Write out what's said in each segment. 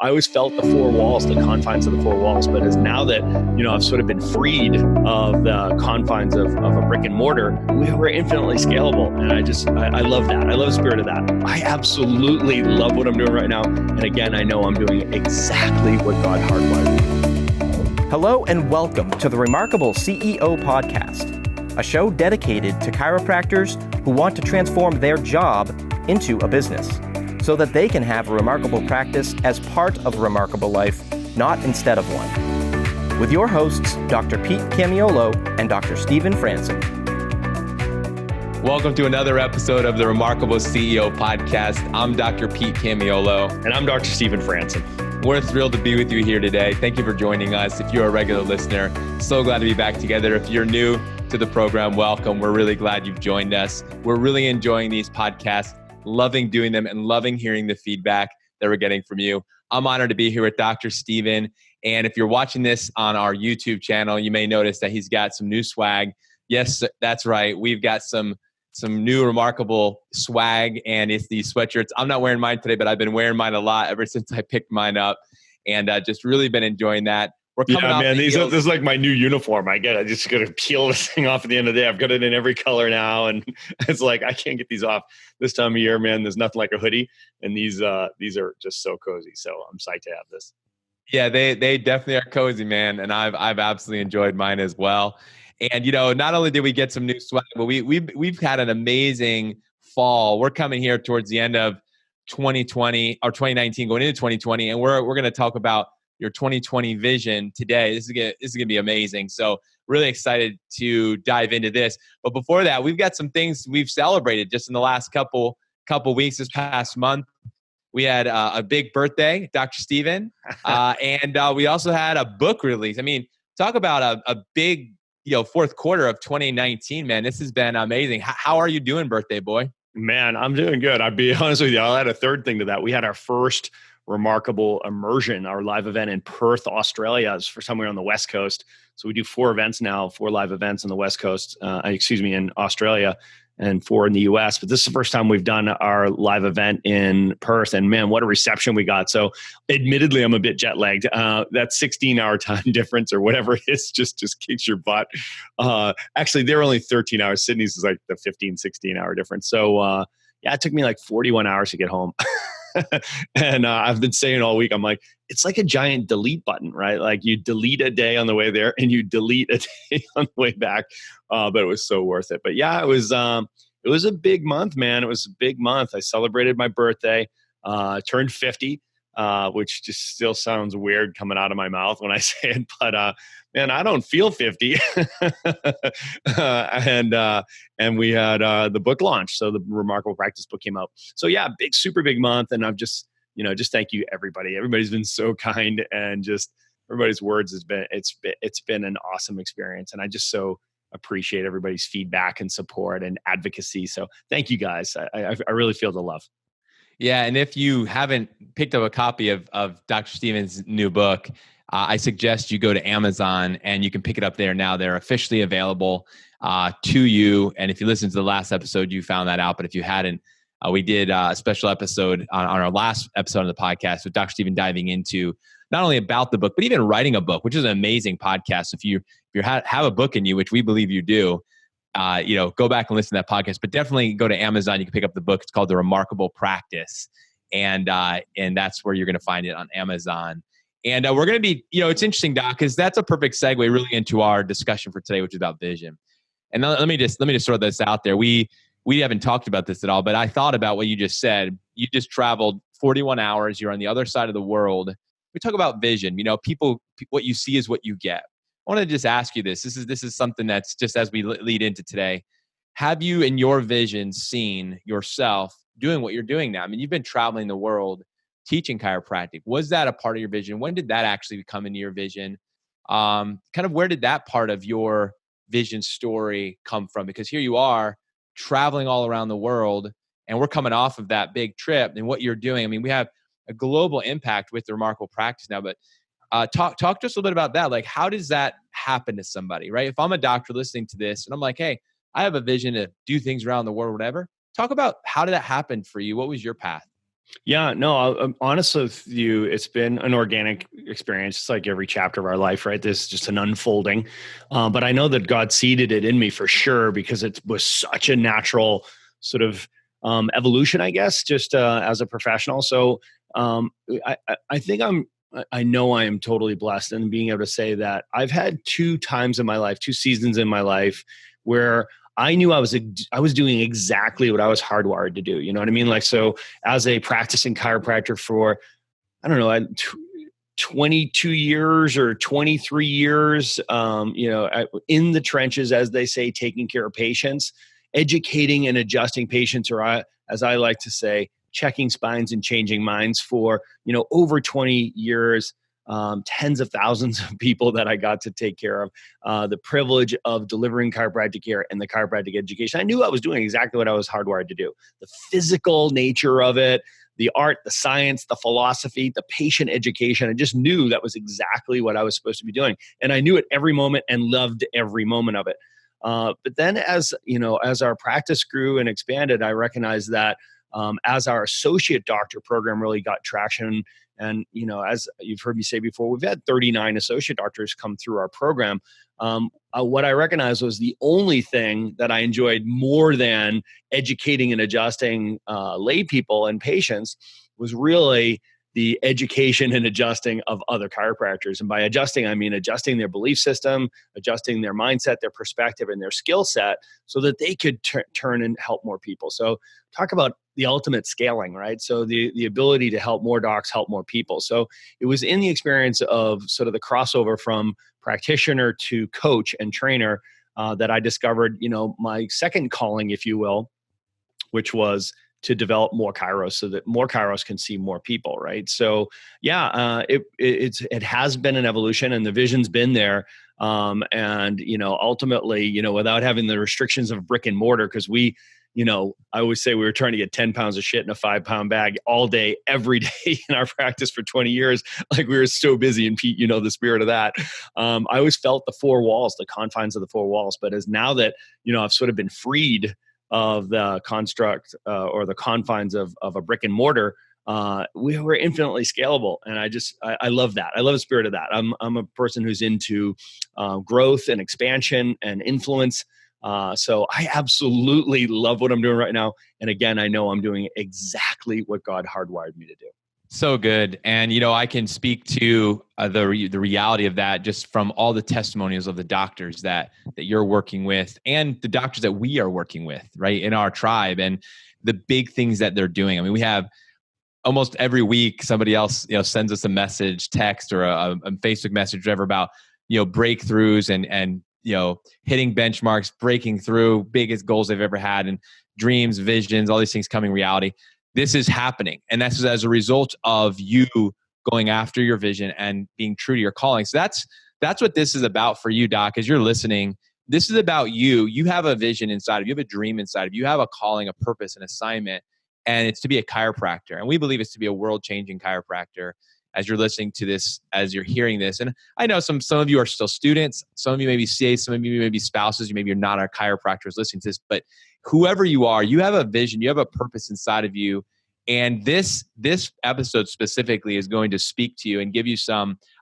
I always felt the four walls, the confines of the four walls. But as now that, I've sort of been freed of the confines of a brick and mortar, we're infinitely scalable. And I love that. I love the spirit of that. I absolutely love what I'm doing right now. And again, I know I'm doing exactly what God hardwired. Hello and welcome to the Remarkable CEO Podcast, a show dedicated to chiropractors who want to transform their job into a business, so that they can have a remarkable practice as part of a remarkable life, not instead of one. With your hosts, Dr. Pete Camiolo and Dr. Stephen Franson. Welcome to another episode of the Remarkable CEO Podcast. I'm Dr. Pete Camiolo. And I'm Dr. Stephen Franson. We're thrilled to be with you here today. Thank you for joining us. If you're a regular listener, so glad to be back together. If you're new to the program, welcome. We're really glad you've joined us. We're really enjoying these podcasts, loving doing them and loving hearing the feedback that we're getting from you. I'm honored to be here with Dr. Stephen. And if you're watching this on our YouTube channel, you may notice that he's got some new swag. Yes, that's right. We've got some new remarkable swag, and it's these sweatshirts. I'm not wearing mine today, but I've been wearing mine a lot ever since I picked mine up, and just really been enjoying that. We're coming off this is like my new uniform. I just got to peel this thing off at the end of the day. I've got it in every color now, and it's like I can't get these off this time of year, man. There's nothing like a hoodie, and these are just so cozy. So I'm psyched to have this. Yeah, they definitely are cozy, man, and I've absolutely enjoyed mine as well. And not only did we get some new swag, but we've had an amazing fall. We're coming here towards the end of 2020 or 2019, going into 2020, and we're going to talk about your 2020 vision today. This is gonna be amazing. So really excited to dive into this. But before that, we've got some things we've celebrated just in the last couple weeks. This past month, we had a big birthday, Dr. Stephen, and we also had a book release. I mean, talk about a big fourth quarter of 2019, man. This has been amazing. How are you doing, birthday boy? Man, I'm doing good. I'll be honest with you. I'll add a third thing to that. We had our first Remarkable Immersion, our live event in Perth, Australia, is for somewhere on the West Coast. So we do 4 events now, 4 live events on the West Coast, in Australia, and 4 in the US. But this is the first time we've done our live event in Perth. And man, what a reception we got. So admittedly, I'm a bit jet lagged. That 16-hour time difference or whatever it is just kicks your butt. Actually, they're only 13 hours. Sydney's is like the 15, 16-hour difference. So it took me like 41 hours to get home. And I've been saying all week, I'm like, it's like a giant delete button, right? Like you delete a day on the way there and you delete a day on the way back. But it was so worth it. But yeah, it was a big month, man. It was a big month. I celebrated my birthday, turned 50, which just still sounds weird coming out of my mouth when I say it. But man, I don't feel 50. And we had the book launch. So the Remarkable Practice book came out. So yeah, super big month. And I've just thank you everybody. Everybody's been so kind, and just everybody's words it's been an awesome experience. And I just so appreciate everybody's feedback and support and advocacy. So thank you guys. I really feel the love. Yeah. And if you haven't picked up a copy of Dr. Stephen's new book, I suggest you go to Amazon and you can pick it up there now. They're officially available to you. And if you listened to the last episode, you found that out. But if you hadn't, we did a special episode on our last episode of the podcast with Dr. Stephen diving into not only about the book, but even writing a book, which is an amazing podcast. If you have a book in you, which we believe you do, go back and listen to that podcast. But definitely go to Amazon. You can pick up the book. It's called The Remarkable Practice, and that's where you're going to find it on Amazon. And we're going to be, it's interesting, Doc, because that's a perfect segue really into our discussion for today, which is about vision. And let me just throw this out there. We haven't talked about this at all, but I thought about what you just said. You just traveled 41 hours. You're on the other side of the world. We talk about vision. People, what you see is what you get. I want to just ask you this. This is something that's just as we lead into today. Have you, in your vision, seen yourself doing what you're doing now? I mean, you've been traveling the world teaching chiropractic. Was that a part of your vision? When did that actually come into your vision? Kind of where did that part of your vision story come from? Because here you are traveling all around the world, and we're coming off of that big trip, and what you're doing. I mean, we have a global impact with the Remarkable Practice now, but talk to us a little bit about that. Like, how does that happen to somebody, right? If I'm a doctor listening to this and I'm like, hey, I have a vision to do things around the world, whatever. Talk about how did that happen for you? What was your path? Yeah, no, I'm honest with you. It's been an organic experience. It's like every chapter of our life, right? This is just an unfolding. But I know that God seeded it in me for sure because it was such a natural sort of evolution, I guess, just as a professional. So um, I think I know I am totally blessed in being able to say that I've had two times in my life, two seasons in my life where I knew I was doing exactly what I was hardwired to do. You know what I mean? Like, so as a practicing chiropractor for, I don't know, 22 years or 23 years, in the trenches, as they say, taking care of patients, educating and adjusting patients, or as I like to say, checking spines and changing minds for, over 20 years. Tens of thousands of people that I got to take care of, the privilege of delivering chiropractic care and the chiropractic education. I knew I was doing exactly what I was hardwired to do. The physical nature of it, the art, the science, the philosophy, the patient education. I just knew that was exactly what I was supposed to be doing. And I knew it every moment and loved every moment of it. But then as our practice grew and expanded, I recognized that as our associate doctor program really got traction, and as you've heard me say before, we've had 39 associate doctors come through our program. What I recognized was the only thing that I enjoyed more than educating and adjusting lay people and patients was really the education and adjusting of other chiropractors. And by adjusting, I mean adjusting their belief system, adjusting their mindset, their perspective, and their skill set so that they could turn and help more people. So talk about the ultimate scaling, right? So the ability to help more docs, help more people. So it was in the experience of sort of the crossover from practitioner to coach and trainer that I discovered, my second calling, if you will, which was to develop more kairos so that more kairos can see more people, right? So yeah, it has been an evolution, and the vision's been there. And ultimately, without having the restrictions of brick and mortar, because I always say we were trying to get 10 pounds of shit in a 5-pound bag all day, every day in our practice for 20 years. Like, we were so busy, and Pete, the spirit of that. I always felt the four walls, the confines of the four walls. But as now that, I've sort of been freed of the construct or the confines of a brick and mortar, we were infinitely scalable. And I love that. I love the spirit of that. I'm a person who's into growth and expansion and influence. So I absolutely love what I'm doing right now. And again, I know I'm doing exactly what God hardwired me to do. So good. And, I can speak to the reality of that just from all the testimonials of the doctors that you're working with and the doctors that we are working with, right, in our tribe, and the big things that they're doing. I mean, we have almost every week somebody else, sends us a message, text, or a Facebook message, whatever, about, breakthroughs and hitting benchmarks, breaking through biggest goals they've ever had, and dreams, visions, all these things coming reality. This is happening. And that's as a result of you going after your vision and being true to your calling. So that's what this is about for you, Doc. As you're listening, this is about you. You have a vision inside of you. You have a dream inside of you. You have a calling, a purpose, an assignment, and it's to be a chiropractor. And we believe it's to be a world-changing chiropractor. As you're listening to this, as you're hearing this. And I know some of you are still students. Some of you may be CAs. Some of you may be spouses. Maybe you're not our chiropractors listening to this. But whoever you are, you have a vision. You have a purpose inside of you. And this episode specifically is going to speak to you and give you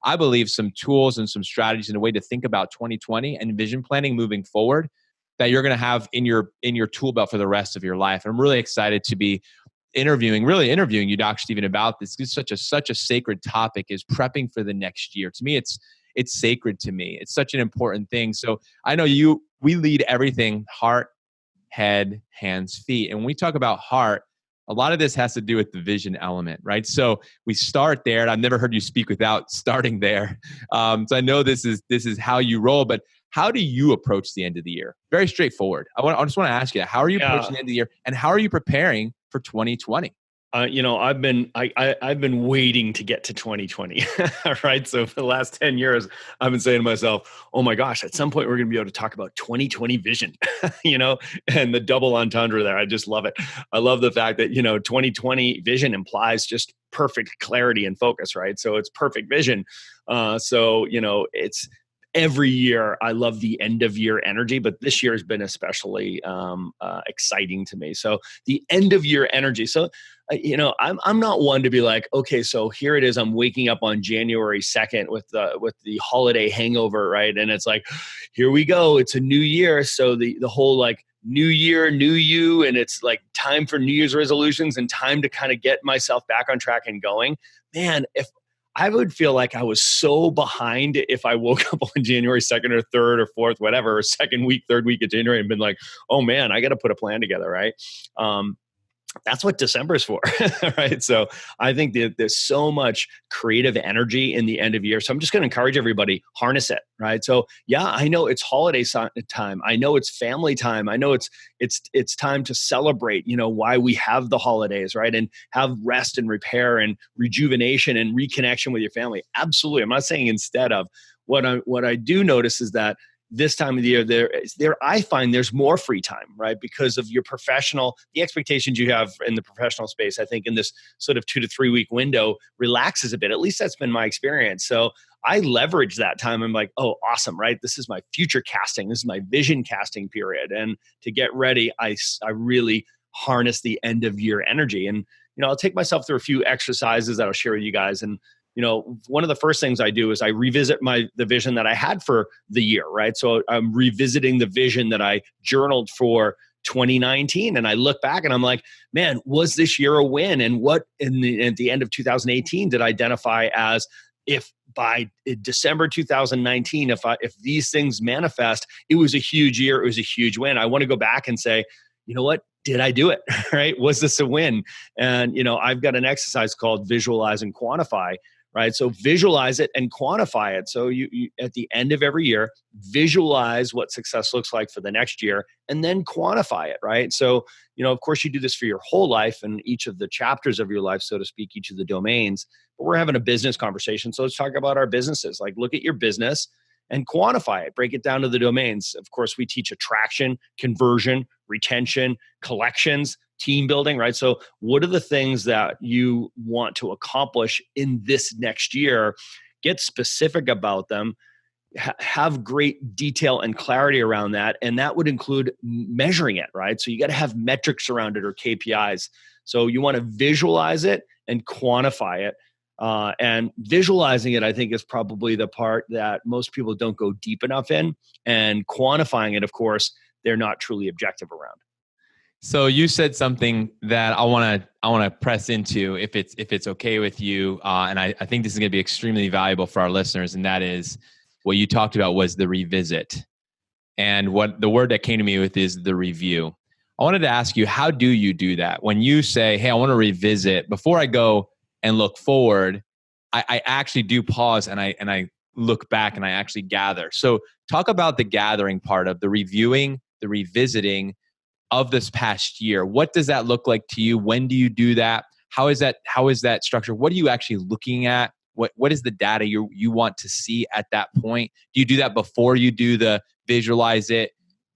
I believe, some tools and some strategies and a way to think about 2020 and vision planning moving forward that you're going to have in your tool belt for the rest of your life. And I'm really excited to be interviewing you, Dr. Stephen, about this. It's such a sacred topic, is prepping for the next year. To me, it's sacred to me. It's such an important thing. So I know we lead everything heart, head, hands, feet. And when we talk about heart, a lot of this has to do with the vision element, right? So we start there, and I've never heard you speak without starting there. So I know this is how you roll, but how do you approach the end of the year? Very straightforward. I just want to ask you, how are you approaching the end of the year, and how are you preparing for 2020? I've been waiting to get to 2020, right? So for the last 10 years, I've been saying to myself, oh my gosh, at some point we're going to be able to talk about 2020 vision, and the double entendre there. I just love it. I love the fact that, 2020 vision implies just perfect clarity and focus, right? So it's perfect vision. It's every year. I love the end of year energy, but this year has been especially exciting to me. So the end of year energy. So I'm not one to be like, okay, so here it is. I'm waking up on January 2nd with the holiday hangover, right? And it's like, here we go. It's a new year. So the whole like new year, new you, and it's like time for New Year's resolutions and time to kind of get myself back on track and going. Man, if I would feel like I was so behind if I woke up on January 2nd or 3rd or 4th, whatever, or second week, third week of January and been like, oh man, I got to put a plan together, right? That's what December is for, right? So I think that there's so much creative energy in the end of year. So I'm just going to encourage everybody, harness it, right? So yeah, I know it's holiday time. I know it's family time. I know it's time to celebrate, why we have the holidays, right? And have rest and repair and rejuvenation and reconnection with your family. Absolutely. I'm not saying instead of. What I do notice is that this time of the year, I find there's more free time, right? Because of the expectations you have in the professional space, I think in this sort of 2 to 3 week window relaxes a bit. At least that's been my experience. So I leverage that time. I'm like, oh, awesome, right? This is my future casting. This is my vision casting period. And to get ready, I really harness the end of year energy. And, I'll take myself through a few exercises that I'll share with you guys. And one of the first things I do is I revisit the vision that I had for the year, right? So I'm revisiting the vision that I journaled for 2019. And I look back and I'm like, man, was this year a win? And what at the end of 2018 did I identify as, if by December 2019, if these things manifest, it was a huge year, it was a huge win. I want to go back and say, you know what? Did I do it? Right? Was this a win? And, I've got an exercise called visualize and quantify. Right. So visualize it and quantify it. So you at the end of every year, visualize what success looks like for the next year and then quantify it. Right. So, of course, you do this for your whole life and each of the chapters of your life, so to speak, each of the domains. But we're having a business conversation. So let's talk about our businesses. Like, look at your business and quantify it, break it down to the domains. Of course, we teach attraction, conversion, retention, collections, team building, right? So what are the things that you want to accomplish in this next year? Get specific about them, have great detail and clarity around that. And that would include measuring it, right? So you got to have metrics around it or KPIs. So you want to visualize it and quantify it. And visualizing it, I think, is probably the part that most people don't go deep enough in. And quantifying it, of course, they're not truly objective around. So you said something that I want to press into, if it's okay with you, and I think this is going to be extremely valuable for our listeners, and that is what you talked about was the revisit, and what the word that came to me with is the review. I wanted to ask you, how do you do that when you say, "Hey, I want to revisit"? Before I go and look forward, I actually do pause and I look back and I actually gather. So talk about the gathering part of the reviewing, the revisiting of this past year. What does that look like to you? When do you do that? How is that structured? What are you actually looking at? What is the data you want to see at that point? Do you do that before you do the visualize it?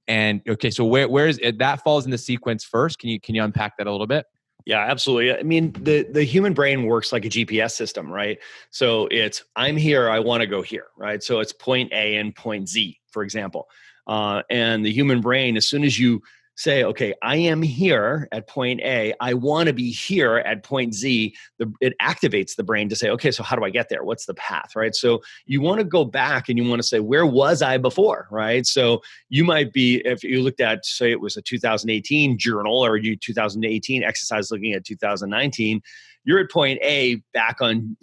And okay, so where is it? That falls in the sequence first. Can you unpack that a little bit? Yeah, absolutely. I mean, the human brain works like a GPS system, right? So it's, I'm here, I want to go here, right? So it's point A and point Z, for example. And the human brain, as soon as you say, okay, I am here at point A, I want to be here at point Z, it activates the brain to say, okay, so how do I get there? What's the path, right? So you want to go back and you want to say, where was I before, right? So you might be, if you looked at, say it was a 2018 journal or 2018 exercise looking at 2019, you're at point A back on,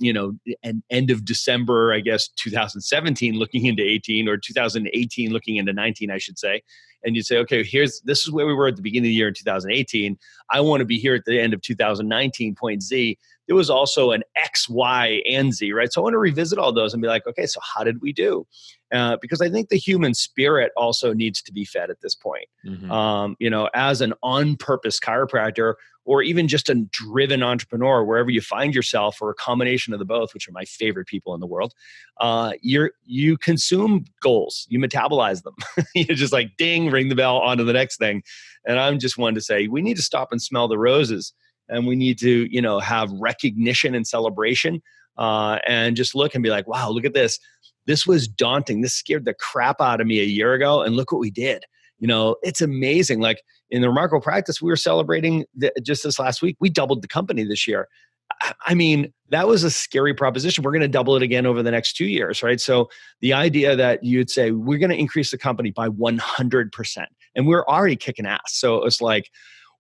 an end of December, I guess, 2017 looking into 18, or 2018 looking into 19, I should say. And you say, okay, this is where we were at the beginning of the year in 2018. I want to be here at the end of 2019, point Z. There was also an X, Y, and Z, right? So I want to revisit all those and be like, okay, so how did we do? Because I think the human spirit also needs to be fed at this point. Mm-hmm. As an on-purpose chiropractor, or even just a driven entrepreneur, wherever you find yourself, or a combination of the both, which are my favorite people in the world, you consume goals, you metabolize them. You're just like, ding, ring the bell, on to the next thing. And I'm just one to say, we need to stop and smell the roses, and we need to, have recognition and celebration, and just look and be like, wow, look at this. This was daunting. This scared the crap out of me a year ago, and look what we did. It's amazing. Like in the Remarkable Practice, we were celebrating just this last week, we doubled the company this year. I mean, that was a scary proposition. We're going to double it again over the next 2 years, right? So the idea that you'd say, we're going to increase the company by 100%, and we're already kicking ass. So it was like,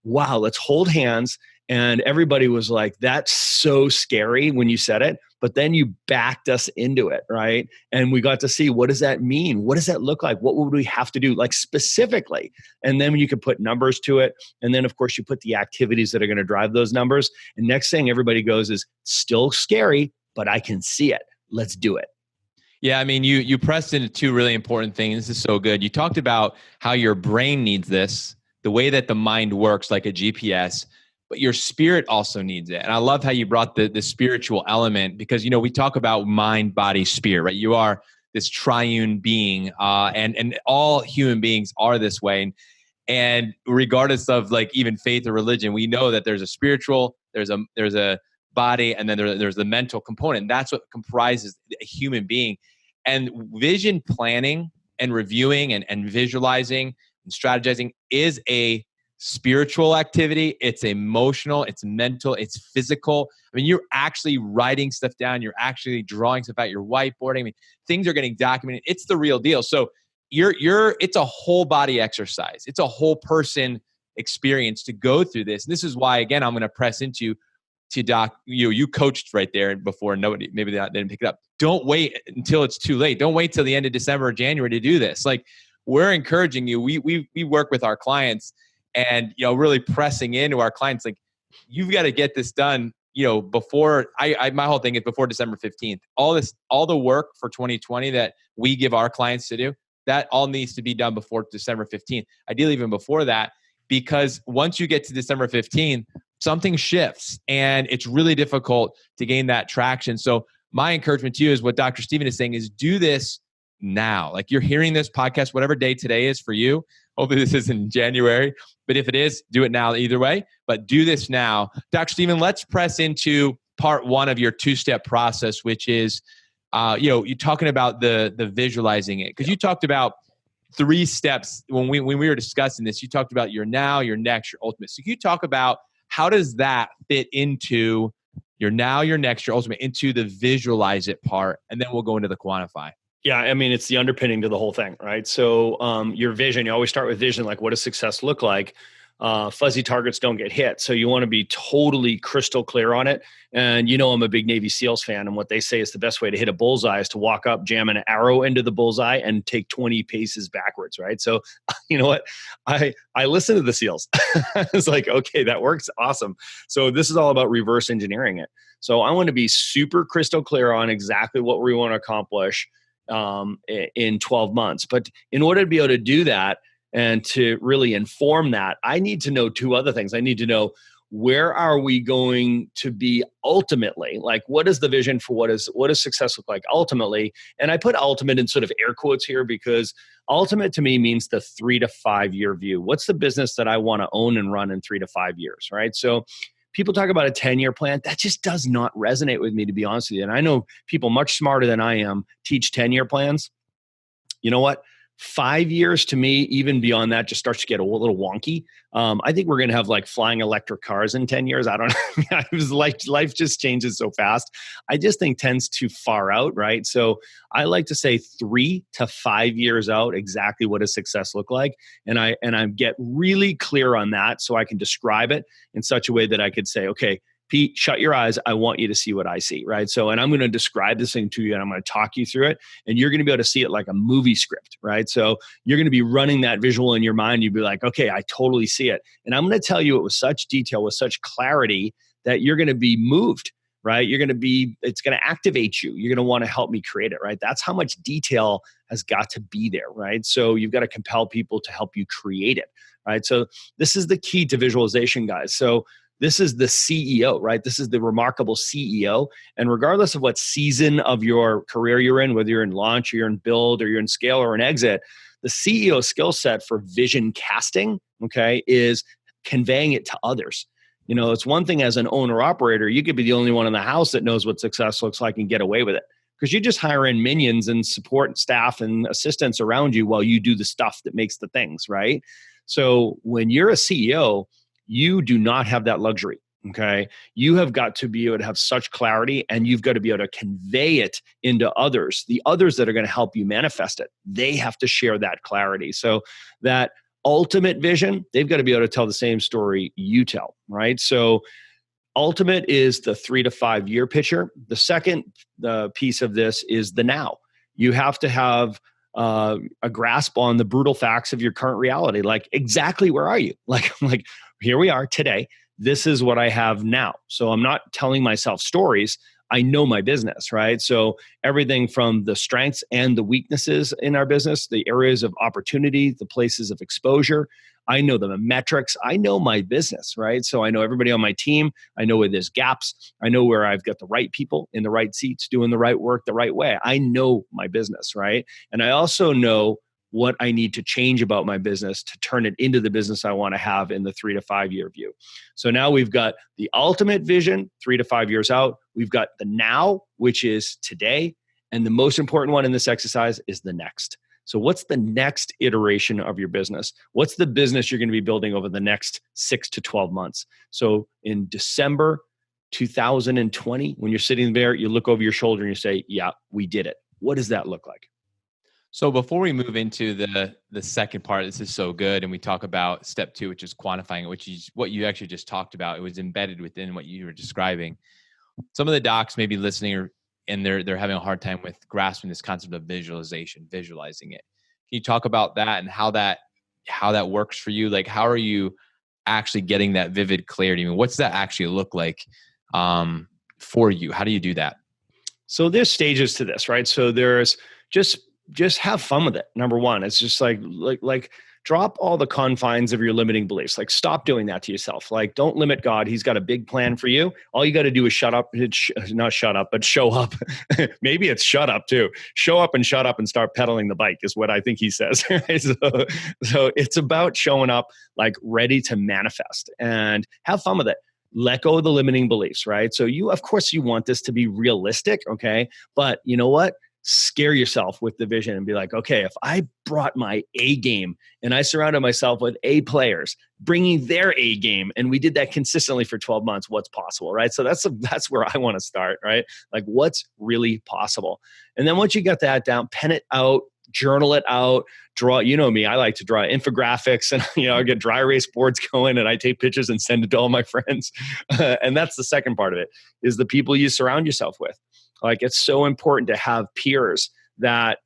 wow, let's hold hands. And everybody was like, that's so scary when you said it, but then you backed us into it, right? And we got to see, what does that mean? What does that look like? What would we have to do, like specifically? And then you could put numbers to it. And then of course you put the activities that are going to drive those numbers. And next thing everybody goes is, still scary, but I can see it. Let's do it. Yeah, I mean, you pressed into two really important things. This is so good. You talked about how your brain needs this, the way that the mind works like a GPS, but your spirit also needs it. And I love how you brought the spiritual element, because, we talk about mind, body, spirit, right? You are this triune being, and all human beings are this way. And regardless of like even faith or religion, we know that there's a spiritual, there's a body, and then there's the mental component. That's what comprises a human being. And vision planning and reviewing and visualizing and strategizing is a spiritual activity. It's emotional, it's mental, it's physical. I mean, you're actually writing stuff down. You're actually drawing stuff out. You're whiteboarding. I mean, things are getting documented. It's the real deal. So it's a whole body exercise. It's a whole person experience to go through this. And this is why, again, I'm going to press into Doc. You coached right there before. Nobody, maybe they didn't pick it up. Don't wait until it's too late. Don't wait till the end of December or January to do this. Like, we're encouraging you. We work with our clients, and really pressing into our clients, like, you've got to get this done, before my whole thing is before December 15th. All the work for 2020 that we give our clients to do, that all needs to be done before December 15th. Ideally even before that, because once you get to December 15th, something shifts and it's really difficult to gain that traction. So my encouragement to you is what Dr. Stephen is saying is, do this now. Like, you're hearing this podcast, whatever day today is for you. Hopefully this is in January, but if it is, do it now either way, but do this now. Dr. Stephen, let's press into part one of your two-step process, which is, you're talking about the visualizing it. Because you talked about 3 steps when we were discussing this. You talked about your now, your next, your ultimate. So can you talk about how does that fit into your now, your next, your ultimate, into the visualize it part, and then we'll go into the quantify. Yeah, I mean, it's the underpinning to the whole thing, right? So your vision, you always start with vision, like, what does success look like? Fuzzy targets don't get hit. So you want to be totally crystal clear on it. And I'm a big Navy SEALs fan. And what they say is the best way to hit a bullseye is to walk up, jam an arrow into the bullseye, and take 20 paces backwards, right? So you know what? I listen to the SEALs. It's like, okay, that works. Awesome. So this is all about reverse engineering it. So I want to be super crystal clear on exactly what we want to accomplish in 12 months. But in order to be able to do that and to really inform that, I need to know 2 other things. I need to know, where are we going to be ultimately? Like, what is the vision for what does success look like ultimately? And I put ultimate in sort of air quotes here, because ultimate to me means the 3 to 5 year view. What's the business that I want to own and run in 3 to 5 years, right? So people talk about a 10-year plan. That just does not resonate with me, to be honest with you. And I know people much smarter than I am teach 10-year plans. You know what? 5 years to me, even beyond that, just starts to get a little wonky. I think we're going to have like flying electric cars in 10 years. I don't know. Life just changes so fast. I just think 10's too far out, right? So I like to say 3 to 5 years out, exactly what does success look like? And I get really clear on that, so I can describe it in such a way that I could say, okay, Pete, shut your eyes. I want you to see what I see, right? So, and I'm going to describe this thing to you, and I'm going to talk you through it, and you're going to be able to see it like a movie script, right? So you're going to be running that visual in your mind. You'd be like, okay, I totally see it. And I'm going to tell you it with such detail, with such clarity, that you're going to be moved, right? It's going to activate you. You're going to want to help me create it, right? That's how much detail has got to be there, right? So you've got to compel people to help you create it, right? So this is the key to visualization, guys. So this is the CEO, right? This is the remarkable CEO. And regardless of what season of your career you're in, whether you're in launch, or you're in build, or you're in scale, or in exit, the CEO skill set for vision casting, okay, is conveying it to others. It's one thing as an owner operator, you could be the only one in the house that knows what success looks like and get away with it. because you just hire in minions and support staff and assistants around you while you do the stuff that makes the things, right? So when you're a CEO, you do not have that luxury. Okay. You have got to be able to have such clarity, and you've got to be able to convey it into others, the others that are going to help you manifest it. They have to share that clarity. So that ultimate vision, they've got to be able to tell the same story you tell, right? So ultimate is the 3 to 5 year picture. The second piece of this is the now. You have to have a grasp on the brutal facts of your current reality. Like, exactly where are you? Like here we are today. This is what I have now. So I'm not telling myself stories. I know my business, right? So everything from the strengths and the weaknesses in our business, the areas of opportunity, the places of exposure. I know the metrics. I know my business, right? So I know everybody on my team. I know where there's gaps. I know where I've got the right people in the right seats doing the right work the right way. I know my business, right? And I also know what I need to change about my business to turn it into the business I want to have in the 3 to 5 year view. So now we've got the ultimate vision, 3 to 5 years out. We've got the now, which is today. And the most important one in this exercise is the next. So what's the next iteration of your business? What's the business you're going to be building over the next 6 to 12 months? So in December 2020, when you're sitting there, you look over your shoulder and you say, yeah, we did it. What does that look like? So before we move into the second part, this is so good, and we talk about step 2, which is quantifying it, which is what you actually just talked about. It was embedded within what you were describing. Some of the docs may be listening and they're having a hard time with grasping this concept of visualization, visualizing it. Can you talk about that and how that works for you? Like, how are you actually getting that vivid clarity? I mean, what's that actually look like for you? How do you do that? So there's stages to this, right? So there's just have fun with it. Number one, it's just like drop all the confines of your limiting beliefs. Like, stop doing that to yourself. Like, don't limit God. He's got a big plan for you. All you got to do is shut up. Not shut up, but show up. Maybe it's shut up too. Show up and shut up and start pedaling the bike is what I think he says. So it's about showing up like ready to manifest and have fun with it. Let go of the limiting beliefs, right? So of course you want this to be realistic. Okay. But you know what? Scare yourself with the vision and be like, okay, if I brought my A game and I surrounded myself with A players bringing their A game, and we did that consistently for 12 months, what's possible, right? So that's where I want to start, right? Like, what's really possible? And then once you got that down, pen it out, journal it out, draw. You know me, I like to draw infographics, and I get dry erase boards going, and I take pictures and send it to all my friends. And that's the second part of it, is the people you surround yourself with. Like, it's so important to have peers that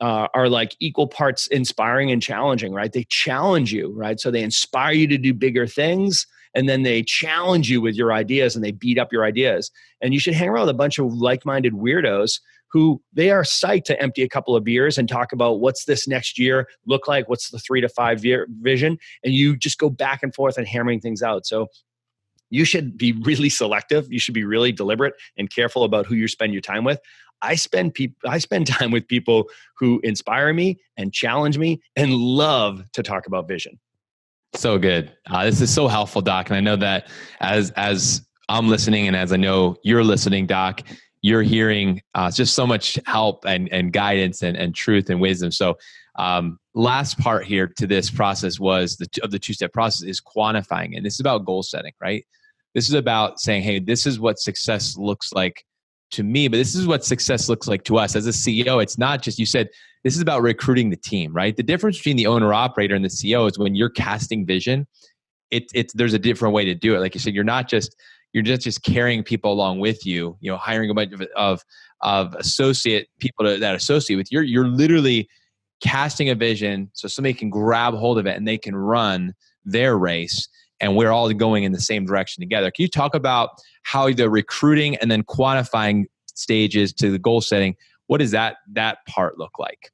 are like equal parts inspiring and challenging, right? They challenge you, right? So they inspire you to do bigger things, and then they challenge you with your ideas and they beat up your ideas. And you should hang around with a bunch of like-minded weirdos who they are psyched to empty a couple of beers and talk about what's this next year look like, what's the 3 to 5 year vision, and you just go back and forth and hammering things out. So you should be really selective. You should be really deliberate and careful about who you spend your time with. I spend time with people who inspire me and challenge me and love to talk about vision. So good. This is so helpful, Doc. And I know that as I'm listening, and as I know you're listening, Doc, you're hearing just so much help and guidance and truth and wisdom. So last part here to this process was the 2-step process is quantifying. And this is about goal setting, right? This is about saying, hey, this is what success looks like to me, but this is what success looks like to us. As a CEO, it's not just, you said, this is about recruiting the team, right? The difference between the owner operator and the CEO is when you're casting vision, there's a different way to do it. Like you said, you're not just carrying people along with you, hiring a bunch of associate people that associate with you. You're literally casting a vision so somebody can grab hold of it and they can run their race, and we're all going in the same direction together. Can you talk about how the recruiting and then quantifying stages to the goal setting, what does that part look like?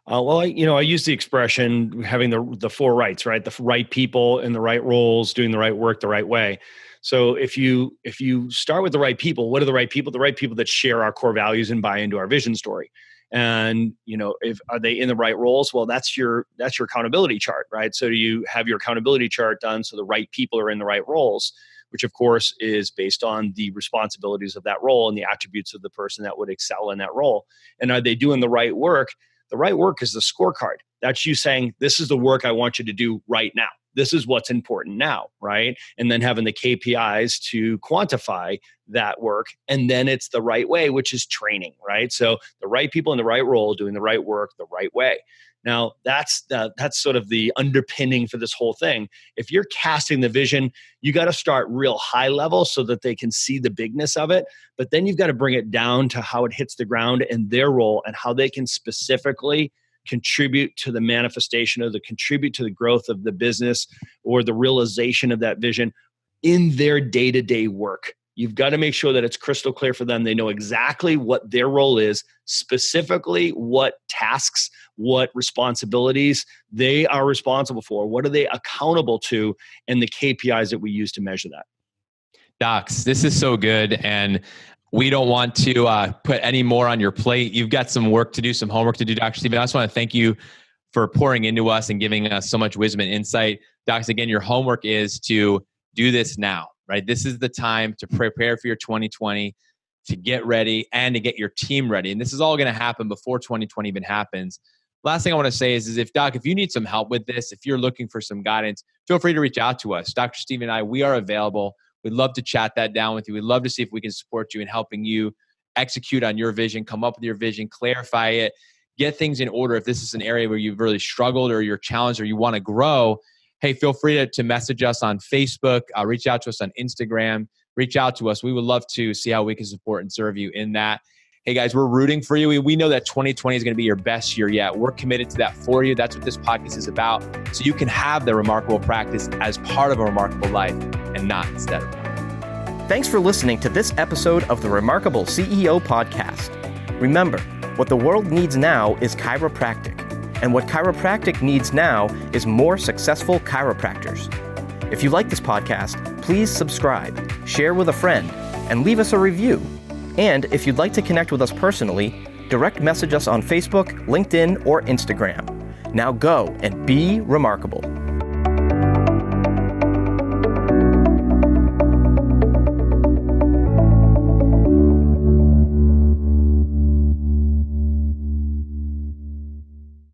Well, I use the expression having the 4 rights, right? The right people in the right roles, doing the right work the right way. So if you start with the right people, what are the right people? The right people that share our core values and buy into our vision story. And if are they in the right roles? Well, that's your accountability chart, right? So you have your accountability chart done, so the right people are in the right roles. which of course is based on the responsibilities of that role and the attributes of the person that would excel in that role. And are they doing the right work? The right work is the scorecard. That's you saying, this is the work I want you to do right now. This is what's important now, right? And then having the KPIs to quantify that work. And then it's the right way, which is training, right? So the right people in the right role doing the right work the right way. Now, that's sort of the underpinning for this whole thing. If you're casting the vision, you got to start real high level so that they can see the bigness of it. But then you've got to bring it down to how it hits the ground and their role and how they can specifically contribute to the manifestation of contribute to the growth of the business or the realization of that vision in their day-to-day work. You've got to make sure that it's crystal clear for them. They know exactly what their role is, specifically what tasks, what responsibilities they are responsible for, what are they accountable to, and the KPIs that we use to measure that. Docs, this is so good. And we don't want to put any more on your plate. You've got some work to do, some homework to do, Dr. Stephen. I just want to thank you for pouring into us and giving us so much wisdom and insight. Docs, again, your homework is to do this now, right? This is the time to prepare for your 2020, to get ready and to get your team ready. And this is all going to happen before 2020 even happens. Last thing I want to say is if Doc, if you need some help with this, if you're looking for some guidance, feel free to reach out to us. Dr. Stephen and I, we are available. We'd love to chat that down with you. We'd love to see if we can support you in helping you execute on your vision, come up with your vision, clarify it, get things in order. If this is an area where you've really struggled or you're challenged or you want to grow, hey, feel free to message us on Facebook, reach out to us on Instagram, reach out to us. We would love to see how we can support and serve you in that. Hey guys, we're rooting for you. We know that 2020 is going to be your best year yet. We're committed to that for you. That's what this podcast is about. So you can have the remarkable practice as part of a remarkable life and not instead of it. Thanks for listening to this episode of the Remarkable CEO Podcast. Remember, what the world needs now is chiropractic. And what chiropractic needs now is more successful chiropractors. If you like this podcast, please subscribe, share with a friend, and leave us a review. And if you'd like to connect with us personally, direct message us on Facebook, LinkedIn, or Instagram. Now go and be remarkable.